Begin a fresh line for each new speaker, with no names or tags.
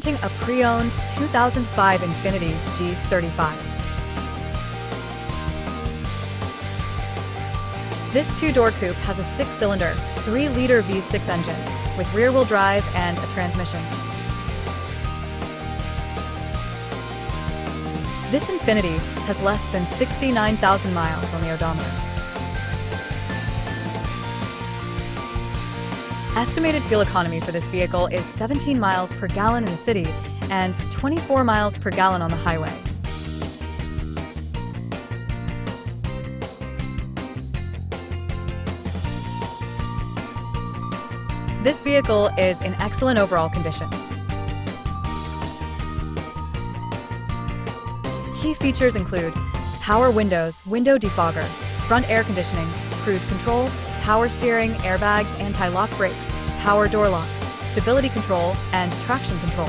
presenting a pre-owned 2005 Infiniti G35. This two-door coupe has a 6-cylinder, 3-liter V6 engine with rear-wheel drive and a transmission. This Infiniti has less than 69,000 miles on the odometer. Estimated fuel economy for this vehicle is 17 miles per gallon in the city and 24 miles per gallon on the highway. This vehicle is in excellent overall condition. Key features include power windows, window defogger, front air conditioning, cruise control, power steering, airbags, anti-lock brakes, power door locks, stability control, and traction control.